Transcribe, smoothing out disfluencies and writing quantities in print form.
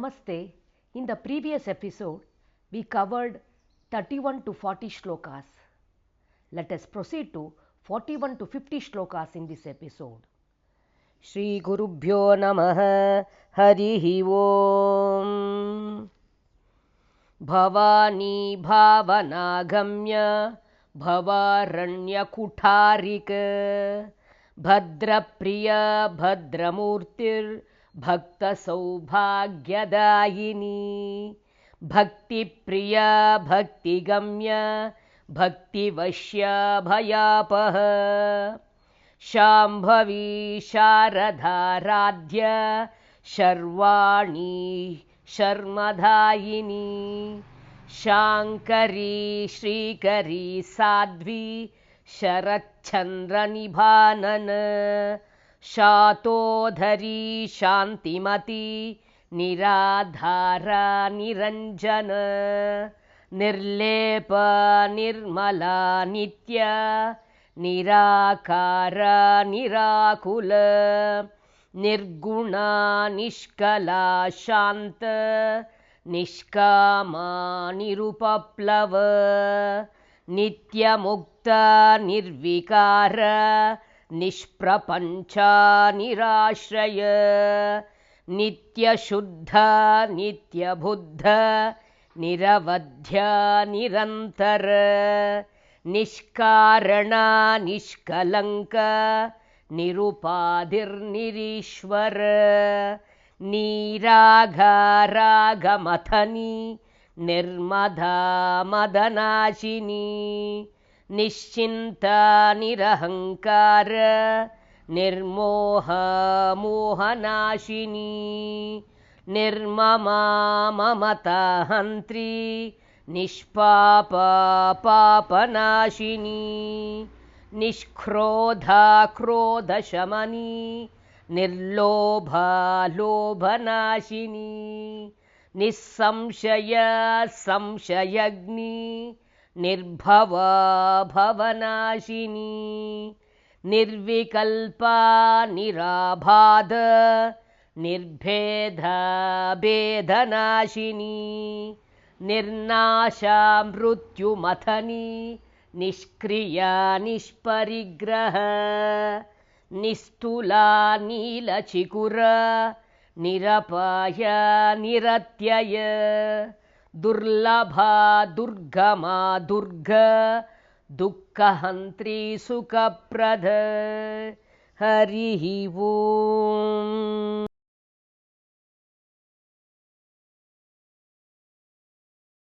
Namaste. In the previous episode, we covered 31 to 40 shlokas. Let us proceed to 41 to 50 shlokas in this episode. Shri Gurubhyo Namaha Harihi Om Bhavani Bhavanagamya Bhavaranya Kutarik Bhadrapriya Bhadramurtir Bhakta Saubhagyadayini Bhakti Priya Bhakti Gamya Bhakti Vashya Bhayapaha Shambhavi Sharadharadhya Sharvani Sharmadayini Shankari Shrikari Sadhvi Sharachandra Nibhanana Shatodhari Shantimati Niradhara Niranjana Nirlepa Nirmala Nitya Nirakara Nirakula Nirguna Nishkala Shanta Nishkama Nirupaplava Nitya Mukta Nirvikara Nishprapancha Nirashraya Nitya Shuddha Nitya Buddha Niravadhya Nirantara Nishkarana Nishkalanka Nirupadir Nirishwara Niragha Mathani Nirmadha Madanashini Nishinta Nirahankara Nirmoha Mohanashini Nirmama Mamata Hantri Nishpapa Papanashini Nishkrodha Krodha Shamani Nirlobha Lobhanashini Nissamshaya Samshayagni Nirbhava Bhavanashini Nirvikalpa Nirabhada Nirbhedha Bedhanashini Nirnasha Mrutyu Mathani Nishkriya Nishparigraha Nistula Nila Chikura Nirapaya Niratyaya Durlabha Durgama Durga Dukkahantri Sukapradha Harihi Om